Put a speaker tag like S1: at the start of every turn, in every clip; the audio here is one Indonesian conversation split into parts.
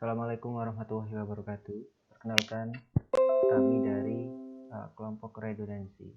S1: Assalamualaikum warahmatullahi wabarakatuh. Perkenalkan, kami dari kelompok redundansi.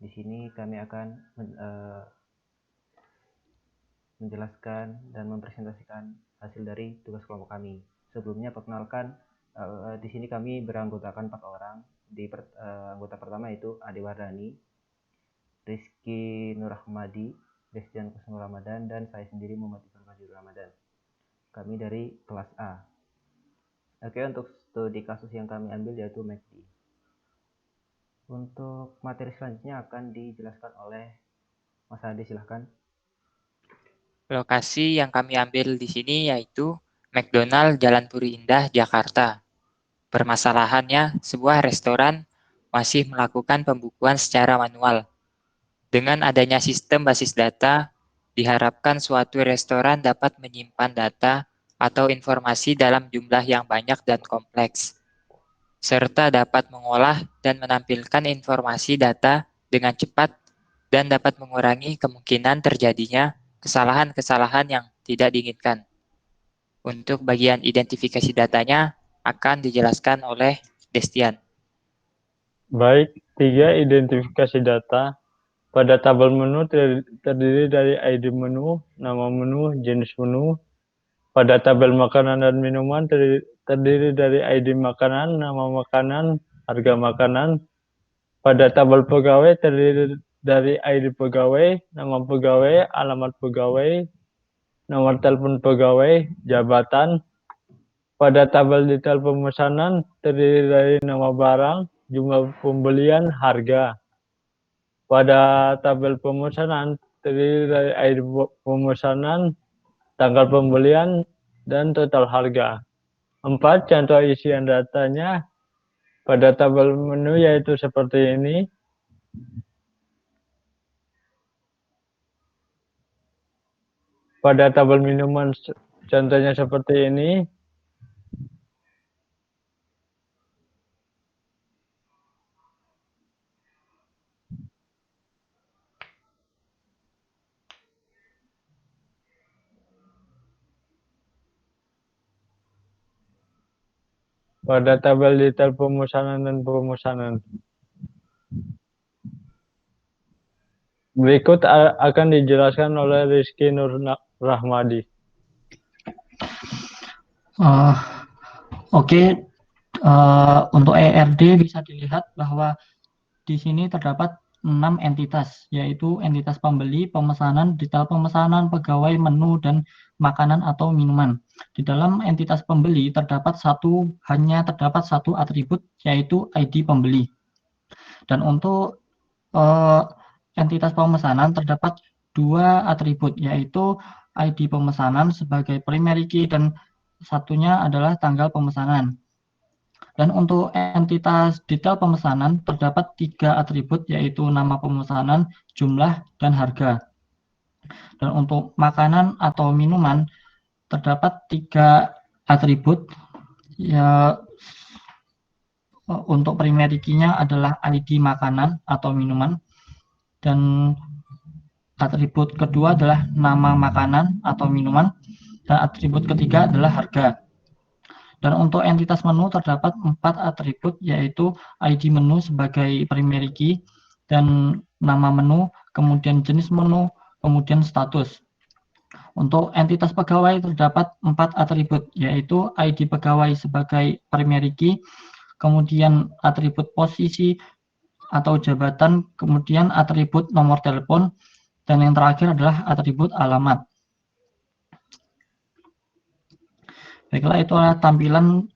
S1: Di sini kami akan menjelaskan dan mempresentasikan hasil dari tugas kelompok kami. Sebelumnya perkenalkan, di sini kami beranggotakan 4 orang. Anggota pertama itu Ade Wardani, Rizky Nurahmadi, Desjan Kusnul Ramadan, dan saya sendiri Muhammad Ibn Fajrul Ramadan. Kami dari kelas A. Oke, untuk studi kasus yang kami ambil yaitu MACD. Untuk materi selanjutnya akan dijelaskan oleh Mas Ade, silahkan.
S2: Lokasi yang kami ambil di sini yaitu McDonald Jalan Puri Indah, Jakarta. Permasalahannya, sebuah restoran masih melakukan pembukuan secara manual. Dengan adanya sistem basis data, diharapkan suatu restoran dapat menyimpan data atau informasi dalam jumlah yang banyak dan kompleks, serta dapat mengolah dan menampilkan informasi data dengan cepat dan dapat mengurangi kemungkinan terjadinya kesalahan-kesalahan yang tidak diinginkan. Untuk bagian identifikasi datanya akan dijelaskan oleh Destian.
S3: Baik, 3 identifikasi data. Pada tabel menu terdiri dari ID menu, nama menu, jenis menu. Pada tabel makanan dan minuman terdiri dari ID makanan, nama makanan, harga makanan. Pada tabel pegawai terdiri dari ID pegawai, nama pegawai, alamat pegawai, nomor telepon pegawai, jabatan. Pada tabel detail pemesanan terdiri dari nama barang, jumlah pembelian, harga. Pada tabel pemesanan terdiri dari ID pemesanan, tanggal pembelian, dan total harga. 4. Contoh isian datanya pada tabel menu yaitu seperti ini. Pada tabel minuman contohnya seperti ini. Pada tabel detail pemesanan dan pemesanan. Berikut akan dijelaskan oleh Rizky Nurahmadi.
S4: Oke, untuk ERD bisa dilihat bahwa di sini terdapat 6 entitas, yaitu entitas pembeli, pemesanan, detail pemesanan, pegawai, menu, dan makanan atau minuman. Di dalam entitas pembeli hanya terdapat satu atribut, yaitu ID pembeli. Dan untuk entitas pemesanan terdapat 2 atribut, yaitu ID pemesanan sebagai primary key dan satunya adalah tanggal pemesanan. Dan untuk entitas detail pemesanan terdapat 3 atribut, yaitu nama pemesanan, jumlah, dan harga. Dan untuk makanan atau minuman terdapat 3 atribut, ya, untuk primary key-nya adalah ID makanan atau minuman, dan atribut kedua adalah nama makanan atau minuman, dan atribut ketiga adalah harga. Dan untuk entitas menu terdapat 4 atribut, yaitu ID menu sebagai primary key, dan nama menu, kemudian jenis menu, kemudian status. Untuk entitas pegawai terdapat 4 atribut, yaitu ID pegawai sebagai primary key, kemudian atribut posisi atau jabatan, kemudian atribut nomor telepon, dan yang terakhir adalah atribut alamat. Baiklah, itu adalah tampilan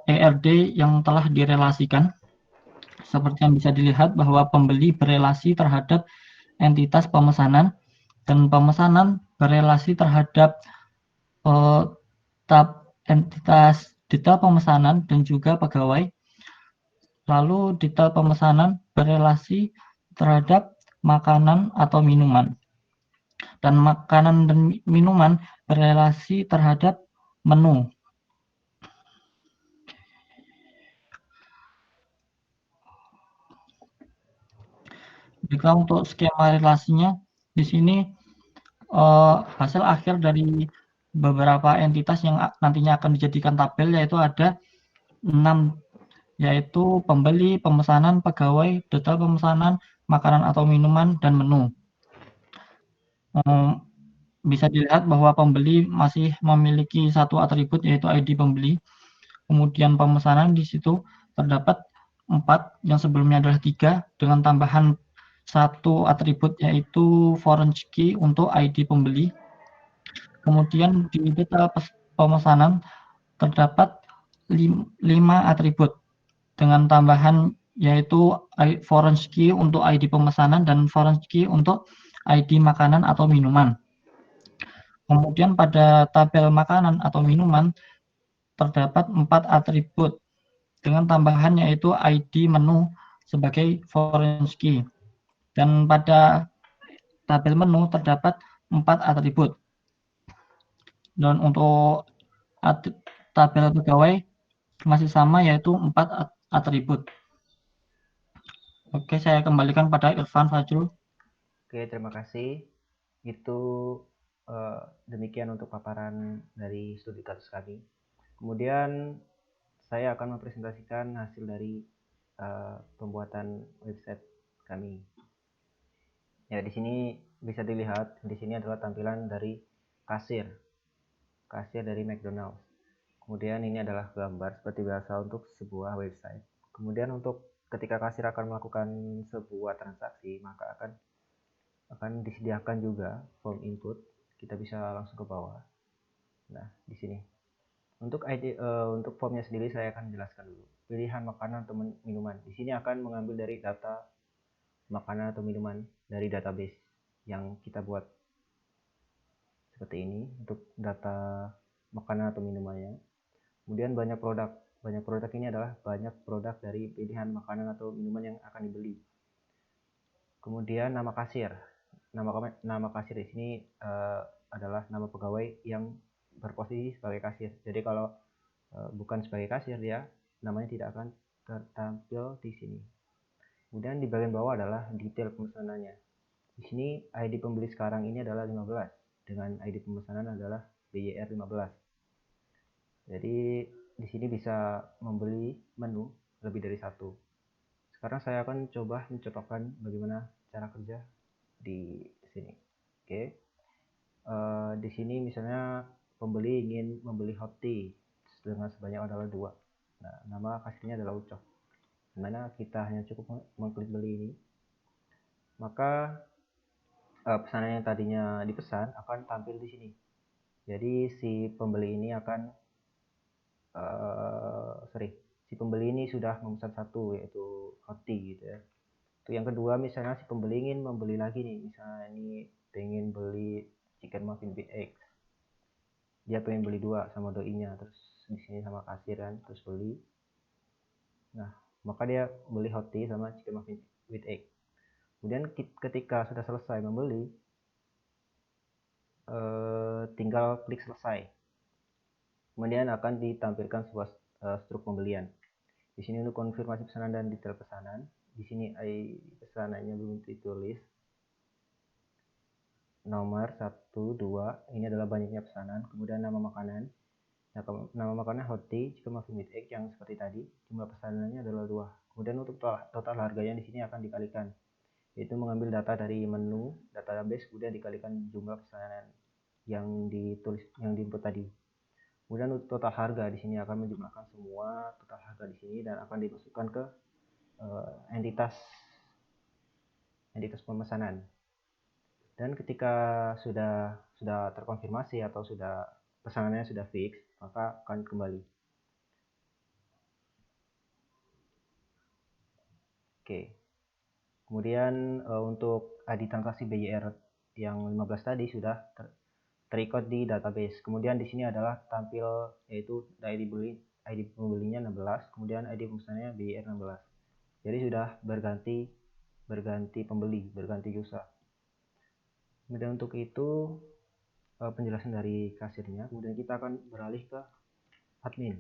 S4: ERD yang telah direlasikan. Seperti yang bisa dilihat bahwa pembeli berelasi terhadap entitas pemesanan, dan pemesanan berelasi terhadap entitas detail pemesanan dan juga pegawai. Lalu detail pemesanan berelasi terhadap makanan atau minuman. Dan makanan dan minuman berelasi terhadap menu. Jika untuk skema relasinya, di sini hasil akhir dari beberapa entitas yang nantinya akan dijadikan tabel, yaitu ada 6, yaitu pembeli, pemesanan, pegawai, detail pemesanan, makanan atau minuman, dan menu. Bisa dilihat bahwa pembeli masih memiliki satu atribut, yaitu ID pembeli. Kemudian pemesanan di situ terdapat 4, yang sebelumnya adalah 3, dengan tambahan satu atribut, yaitu foreign key untuk ID pembeli. Kemudian di detail pemesanan terdapat 5 atribut dengan tambahan, yaitu foreign key untuk ID pemesanan dan foreign key untuk ID makanan atau minuman. Kemudian pada tabel makanan atau minuman terdapat 4 atribut dengan tambahan, yaitu ID menu sebagai foreign key. Dan pada tabel menu terdapat 4 atribut. Dan untuk tabel pegawai masih sama, yaitu 4 atribut. Oke, saya kembalikan pada Irfan Fajrul.
S1: Oke, terima kasih. Itu demikian untuk paparan dari studi kasus kami. Kemudian saya akan mempresentasikan hasil dari pembuatan website kami. Ya, di sini bisa dilihat, di sini adalah tampilan dari kasir dari McDonald's. Kemudian ini adalah gambar seperti biasa untuk sebuah website. Kemudian untuk ketika kasir akan melakukan sebuah transaksi, maka akan disediakan juga form input. Kita bisa langsung ke bawah. Nah, di sini. Untuk untuk formnya sendiri saya akan jelaskan dulu. Pilihan makanan atau minuman. Di sini akan mengambil dari data makanan atau minuman dari database yang kita buat. Seperti ini untuk data makanan atau minumannya. Kemudian banyak produk. Banyak produk ini adalah banyak produk dari pilihan makanan atau minuman yang akan dibeli. Kemudian nama kasir. Nama kasir di sini adalah nama pegawai yang berposisi sebagai kasir. Jadi kalau bukan sebagai kasir, dia namanya tidak akan tertampil di sini. Kemudian di bagian bawah adalah detail pemesanannya. Di sini ID pembeli sekarang ini adalah 15 dengan ID pemesanan adalah BYR 15. Jadi di sini bisa membeli menu lebih dari satu. Sekarang saya akan coba mencontohkan bagaimana cara kerja di sini. Oke. Di sini misalnya pembeli ingin membeli hot tea dengan sebanyak adalah 2. Nah, nama kasirnya adalah Ucok. Dimana kita hanya cukup mengklik beli ini, maka pesanan yang tadinya dipesan akan tampil di sini. Jadi si pembeli ini akan si pembeli ini sudah memesan satu, yaitu hot tea gitu ya. Itu yang kedua, misalnya si pembeli ingin membeli lagi nih, misalnya ini pengen beli chicken muffin with egg, dia pengen beli 2 sama doinya, terus di sini sama kasir kan, terus beli. Nah, maka dia beli hot tea sama chicken muffin with egg. Kemudian ketika sudah selesai membeli, tinggal klik selesai. Kemudian akan ditampilkan sebuah struk pembelian. Di sini untuk konfirmasi pesanan dan detail pesanan. Di sini pesanannya belum ditulis. Nomor 1, 2, ini adalah banyaknya pesanan. Kemudian nama makanan. Nah, nama makanan hot tea, chicken muffin with egg yang seperti tadi. Jumlah pesanannya adalah 2. Kemudian untuk total harganya di sini akan dikalikan. Yaitu mengambil data dari menu database, kemudian dikalikan jumlah pesanan yang diinput tadi. Kemudian untuk total harga di sini akan menjumlahkan semua total harga di sini dan akan dimasukkan ke entitas pemesanan. Dan ketika sudah terkonfirmasi atau sudah pesanannya sudah fix, maka akan kembali. Oke. Kemudian untuk ID transaksi BYR yang 15 tadi sudah terrecord di database. Kemudian di sini adalah tampil yaitu ID pembelinya 16, kemudian ID pemesanannya BYR 16. Jadi sudah berganti pembeli, berganti user. Kemudian untuk itu penjelasan dari kasirnya. Kemudian kita akan beralih ke admin.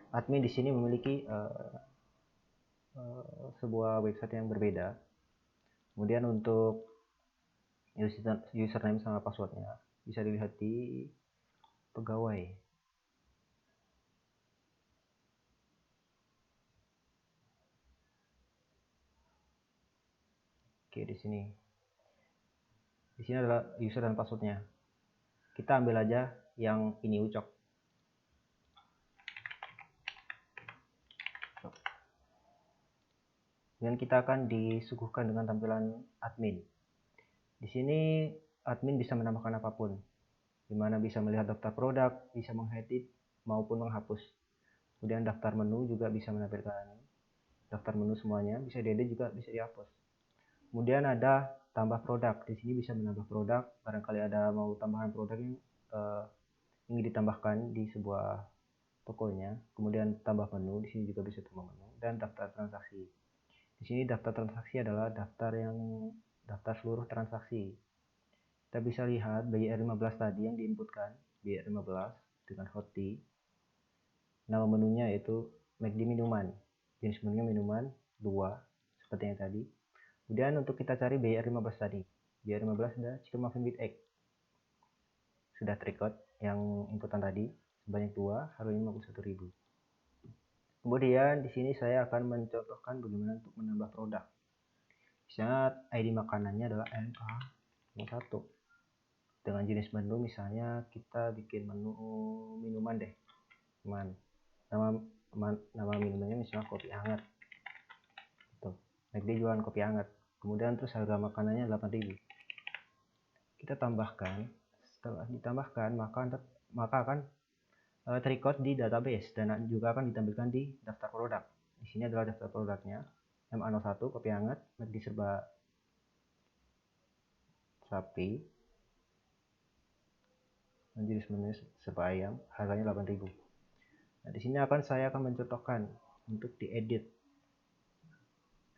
S1: Admin di sini memiliki sebuah website yang berbeda. Kemudian untuk username sama passwordnya bisa dilihat di pegawai. Oke, di sini adalah user dan passwordnya. Kita ambil aja yang ini ucok. Dan kita akan disuguhkan dengan tampilan admin. Di sini admin bisa menambahkan apapun, dimana bisa melihat daftar produk, bisa mengedit maupun menghapus. Kemudian daftar menu juga bisa menampilkan daftar menu semuanya, bisa diedit juga bisa dihapus. Kemudian ada tambah produk. Di sini bisa menambah produk, barangkali ada mau tambahan produk yang ingin ditambahkan di sebuah tokonya. Kemudian tambah menu, di sini juga bisa tambah menu, dan daftar transaksi. Di sini daftar transaksi adalah daftar seluruh transaksi. Kita bisa lihat BYR15 tadi yang diinputkan, BYR15 dengan hotkeey. Nama menunya yaitu McD minuman. Jenis menunya minuman 2 seperti yang tadi. Kemudian untuk kita cari BYR15 tadi. BYR15 ada chicken muffin with egg. Sudah terrecord yang inputan tadi sebanyak 2, harganya 51.000. Kemudian di sini saya akan mencontohkan bagaimana untuk menambah produk. Misalnya ID makanannya adalah MA01. Dengan jenis menu misalnya kita bikin menu minuman deh. Nama minumannya misalnya kopi hangat. Tuh, McD jualan kopi hangat. Kemudian terus harga makanannya 8.000. Kita tambahkan. Setelah ditambahkan maka akan terrecord di database dan juga akan ditampilkan di daftar produk. Di sini adalah daftar produknya. MA01 kopi hangat, McD serba sapi. Jenis menu serba ayam, harganya 8.000. Nah, di sini saya akan mencontohkan untuk diedit.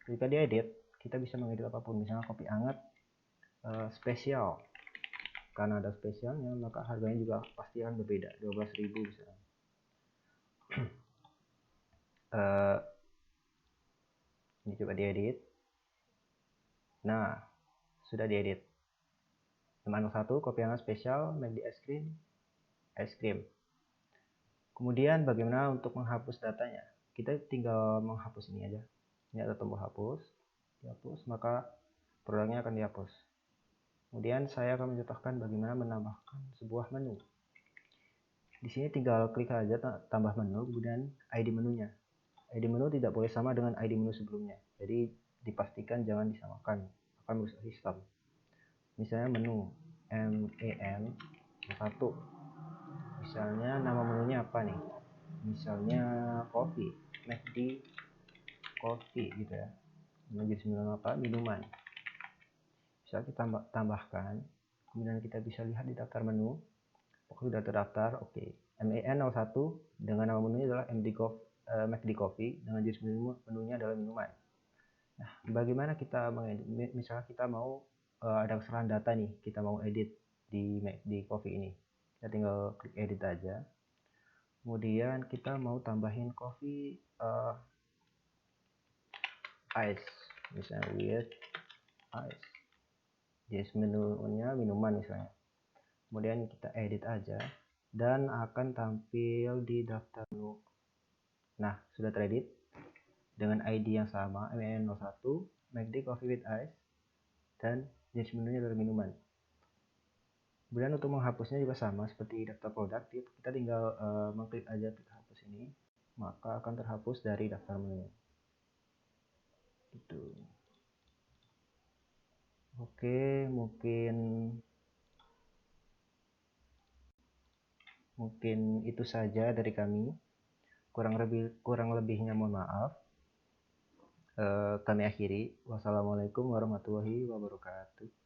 S1: Ketika diedit, kita bisa mengedit apapun, misalnya kopi hangat spesial. Karena ada spesialnya, maka harganya juga pasti akan berbeda, 12.000 misalnya. Ini coba diedit. Nah, sudah diedit. 1 kopi hangat spesial, McD es krim. Kemudian bagaimana untuk menghapus datanya? Kita tinggal menghapus ini aja. Ini ada tombol hapus. Dihapus, maka produknya akan dihapus. Kemudian saya akan mencontohkan bagaimana menambahkan sebuah menu. Di sini tinggal klik aja tambah menu, kemudian ID menunya. ID menu tidak boleh sama dengan ID menu sebelumnya. Jadi dipastikan jangan disamakan, akan merusak sistem. Misalnya menu MEN1. Misalnya nama menunya apa nih? Misalnya kopi, McD coffee gitu ya. Jenis menu apa? Minuman. Bisa kita tambahkan. Kemudian kita bisa lihat di daftar menu. Sudah terdaftar, oke. MEN01 dengan nama menunya adalah McD Coffee dengan jenis menunya adalah minuman. Nah, bagaimana kita mengedit? Misalnya kita mau ada kesalahan data nih, kita mau edit di McD Coffee ini. Kita tinggal klik edit aja. Kemudian kita mau tambahin coffee ice, misalnya with ice. Jenis menunya minuman misalnya. Kemudian kita edit aja dan akan tampil di daftar menu. Nah, sudah teredit dengan ID yang sama, MEN01, McD Coffee with Ice, dan jenis menunya adalah minuman. Kemudian untuk menghapusnya juga sama seperti daftar produk, kita tinggal mengklik aja klik hapus ini, maka akan terhapus dari daftar menu. Gitu. Oke, mungkin itu saja dari kami. Kurang lebihnya mohon maaf. Kami akhiri. Wassalamualaikum warahmatullahi wabarakatuh.